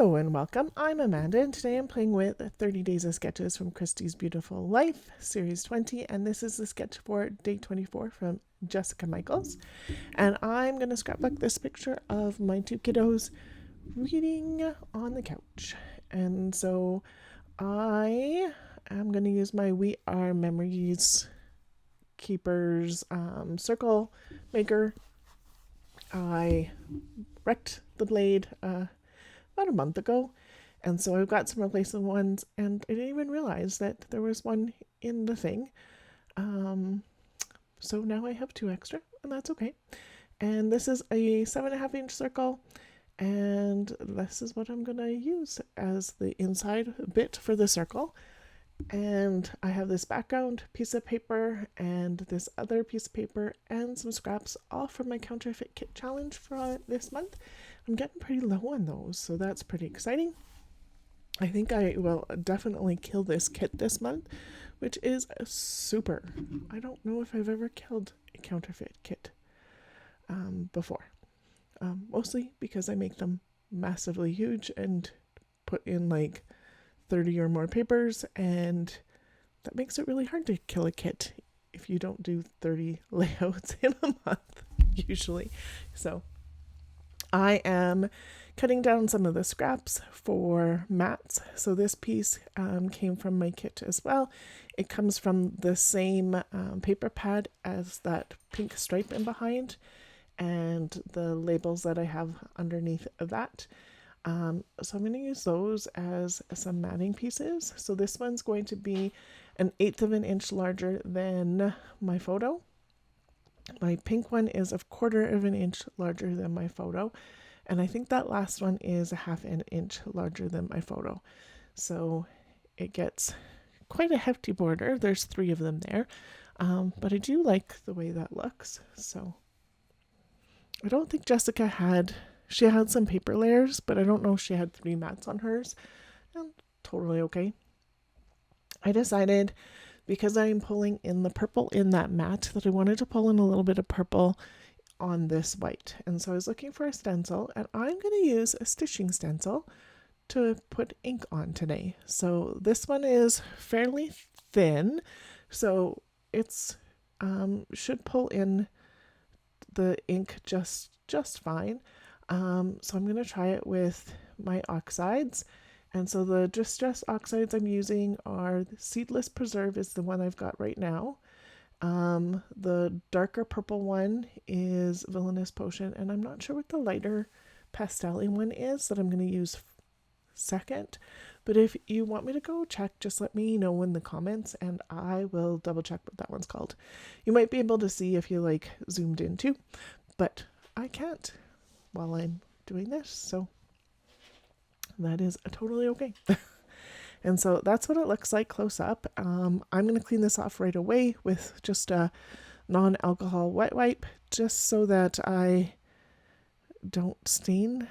Hello and welcome. I'm Amanda and today I'm playing with 30 Days of Sketches from Christy's Beautiful Life, Series 20, and this is the sketch for day 24 from Jessica Michaels. And I'm going to scrapbook this picture of my two kiddos reading on the couch. And so I am going to use my We Are Memories Keepers circle maker. I wrecked the blade about a month ago, and so I've got some replacement ones, and I didn't even realize that there was one in the thing. So now I have two extra, and that's okay. And this is a 7.5-inch circle, and this is what I'm gonna use as the inside bit for the circle. And I have this background piece of paper and this other piece of paper and some scraps, all from my Counterfeit Kit Challenge for this month. I'm getting pretty low on those, so that's pretty exciting. I think I will definitely kill this kit this month, which is super. I don't know if I've ever killed a counterfeit kit before. Mostly because I make them massively huge and put in like 30 or more papers, and that makes it really hard to kill a kit if you don't do 30 layouts in a month usually. So I am cutting down some of the scraps for mats. So this piece came from my kit as well. It comes from the same paper pad as that pink stripe in behind and the labels that I have underneath of that. So I'm going to use those as some matting pieces. So this one's going to be 1/8 of an inch larger than my photo. My pink one is 1/4 of an inch larger than my photo. And I think that last one is 1/2 an inch larger than my photo. So it gets quite a hefty border. There's 3 of them there. But I do like the way that looks. So I don't think Jessica had... She had some paper layers, but I don't know if she had 3 mats on hers. And totally okay. I decided, because I'm pulling in the purple in that mat, that I wanted to pull in a little bit of purple on this white. And so I was looking for a stencil, and I'm going to use a stitching stencil to put ink on today. So this one is fairly thin, so it's should pull in the ink just fine. So I'm going to try it with my oxides. And so the Distress oxides I'm using are Seedless Preserve is the one I've got right now. The darker purple one is Villainous Potion, and I'm not sure what the lighter pastel one is that I'm going to use second. But if you want me to go check, just let me know in the comments and I will double check what that one's called. You might be able to see if you like zoomed in too, but I can't while I'm doing this, so that is totally okay. And so that's what it looks like close up. I'm going to clean this off right away with just a non-alcohol wet wipe, just so that I don't stain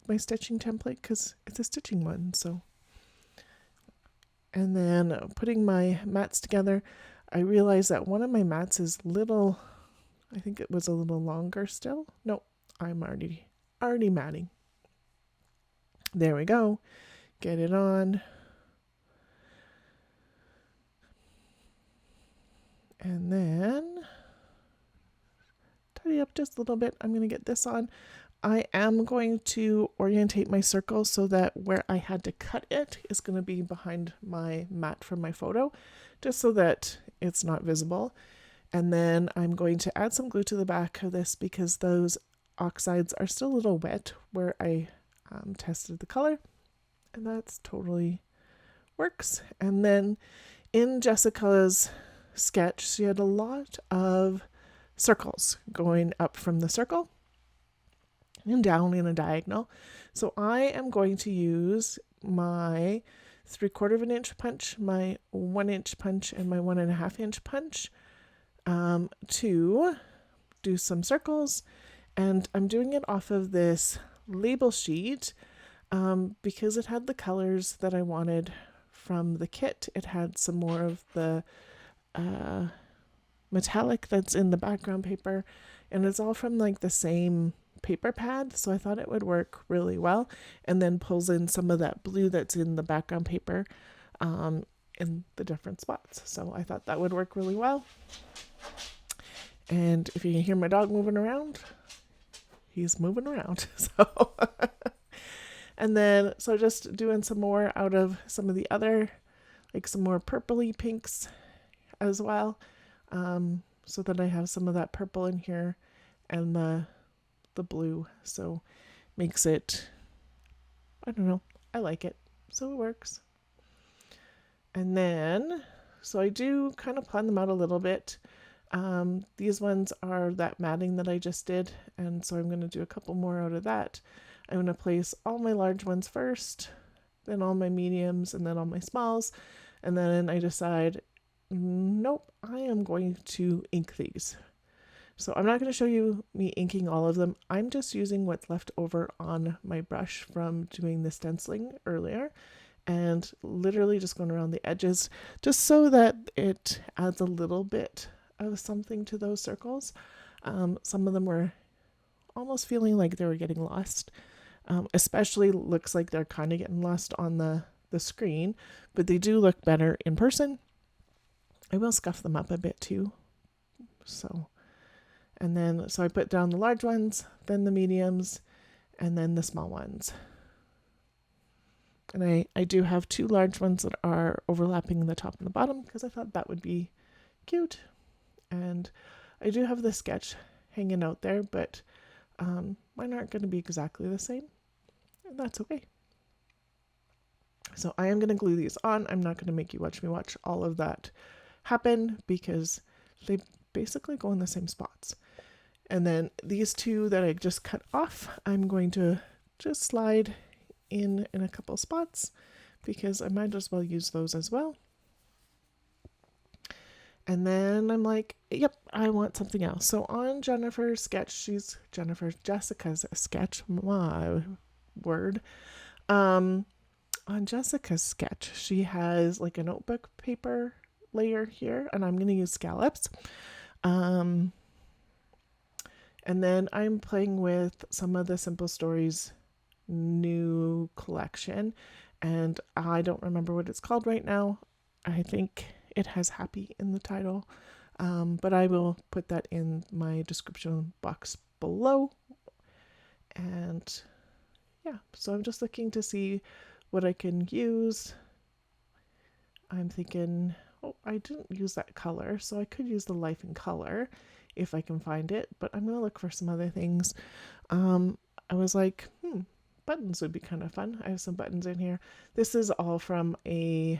my stitching template, because it's a stitching one. So, and then putting my mats together, I realized that one of my mats is little, I think it was a little longer still. No, I'm already matting. There we go. Get it on. And then tidy up just a little bit. I'm going to get this on. I am going to orientate my circle so that where I had to cut it is going to be behind my mat from my photo, just so that it's not visible. And then I'm going to add some glue to the back of this because those oxides are still a little wet where I tested the color, and that's totally works. And then in Jessica's sketch, she had a lot of circles going up from the circle and down in a diagonal. So I am going to use my 3/4 of an inch punch, my 1 inch punch, and my 1.5 inch punch to do some circles. And I'm doing it off of this label sheet because it had the colors that I wanted from the kit. It had some more of the metallic that's in the background paper, and it's all from like the same paper pad, so I thought it would work really well, and then pulls in some of that blue that's in the background paper in the different spots. So I thought that would work really well. And if you can hear my dog moving around, he's moving around. So and then so just doing some more out of some of the other, like some more purpley pinks as well, so that I have some of that purple in here and the blue, so makes it, I don't know, I like it, so it works. And then so I do kind of plan them out a little bit. These ones are that matting that I just did, and so I'm going to do a couple more out of that. I'm going to place all my large ones first, then all my mediums, and then all my smalls, and then I decide, nope, I am going to ink these. So I'm not going to show you me inking all of them. I'm just using what's left over on my brush from doing the stenciling earlier, and literally just going around the edges just so that it adds a little bit of something to those circles. Some of them were almost feeling like they were getting lost, especially looks like they're kind of getting lost on the screen, but they do look better in person. I will scuff them up a bit too. So, and then so I put down the large ones, then the mediums, and then the small ones. And I do have two large ones that are overlapping the top and the bottom because I thought that would be cute. And I do have the sketch hanging out there, but mine aren't going to be exactly the same, and that's okay. So I am going to glue these on. I'm not going to make you watch me watch all of that happen because they basically go in the same spots. And then these two that I just cut off, I'm going to just slide in a couple spots because I might as well use those as well. And then I'm like, yep, I want something else. So on Jennifer's sketch, Jessica's sketch, my word. On Jessica's sketch, she has like a notebook paper layer here, and I'm going to use scallops. And then I'm playing with some of the Simple Stories new collection, and I don't remember what it's called right now. I think it has happy in the title, but I will put that in my description box below. And yeah, so I'm just looking to see what I can use. I'm thinking, oh, I didn't use that color, so I could use the Life in Color if I can find it, but I'm going to look for some other things. I was like, buttons would be kind of fun. I have some buttons in here. This is all from a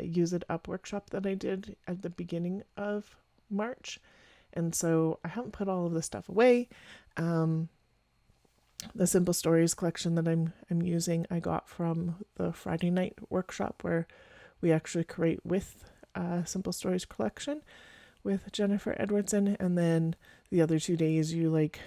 Use It Up workshop that I did at the beginning of March. And so I haven't put all of the stuff away. The Simple Stories collection that I'm using, I got from the Friday night workshop where we actually create with Simple Stories collection with Jennifer Edwardson. And then the other 2 days you like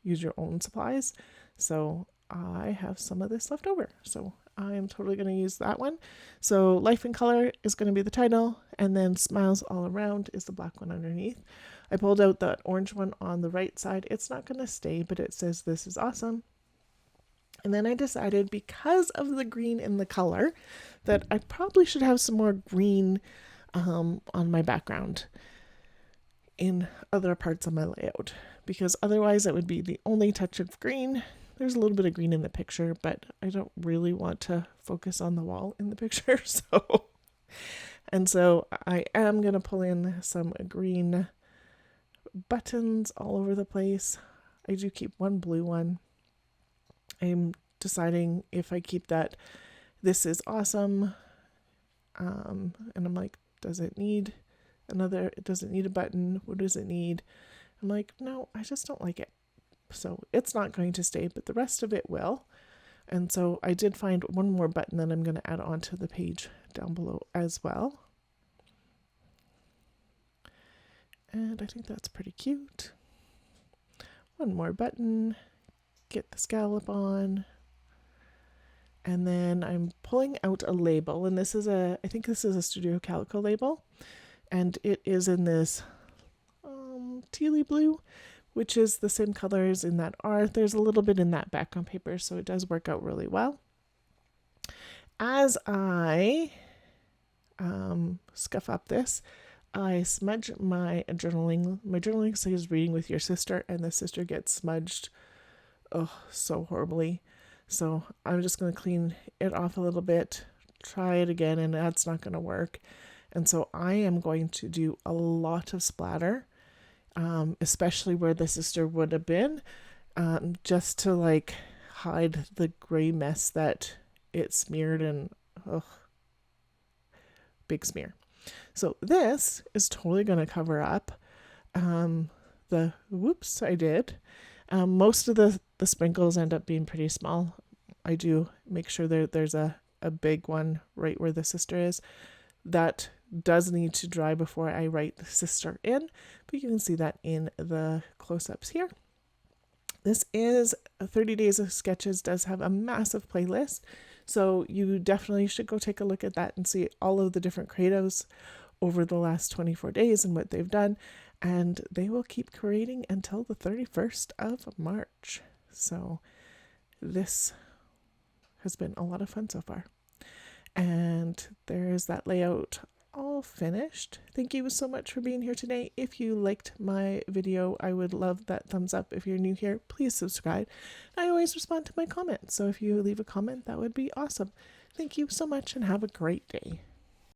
use your own supplies. So I have some of this left over, so I am totally going to use that one. So Life in Color is going to be the title, and then Smiles All Around is the black one underneath. I pulled out that orange one on the right side. It's not going to stay, but it says This Is Awesome. And then I decided, because of the green in the color, that I probably should have some more green on my background in other parts of my layout, because otherwise it would be the only touch of green. There's a little bit of green in the picture, but I don't really want to focus on the wall in the picture. So I am going to pull in some green buttons all over the place. I do keep one blue one. I'm deciding if I keep that This Is Awesome. And I'm like, does it need a button? What does it need? I'm like, no, I just don't like it. So it's not going to stay, but the rest of it will. And so I did find one more button that I'm going to add onto the page down below as well. And I think that's pretty cute. One more button, get the scallop on. And then I'm pulling out a label, and I think this is a Studio Calico label. And it is in this tealy blue, which is the same colors in that art. There's a little bit in that background paper, so it does work out really well. As I scuff up this, I smudge my journaling. My journaling says reading with your sister, and the sister gets smudged so horribly. So I'm just going to clean it off a little bit, try it again, and that's not going to work. And so I am going to do a lot of splatter, especially where the sister would have been, just to like hide the gray mess that it smeared, and big smear. So this is totally going to cover up the whoops I did. Most of the sprinkles end up being pretty small. I do make sure there's a big one right where the sister is. That does need to dry before I write the sister in, but you can see that in the close-ups here. This is 30 Days of Sketches, does have a massive playlist, so you definitely should go take a look at that and see all of the different creatives over the last 24 days and what they've done, and they will keep creating until the 31st of March. So this has been a lot of fun so far. And there's that layout all finished. Thank you so much for being here today. If you liked my video, I would love that thumbs up. If you're new here, please subscribe. I always respond to my comments, so if you leave a comment, that would be awesome. Thank you so much and have a great day.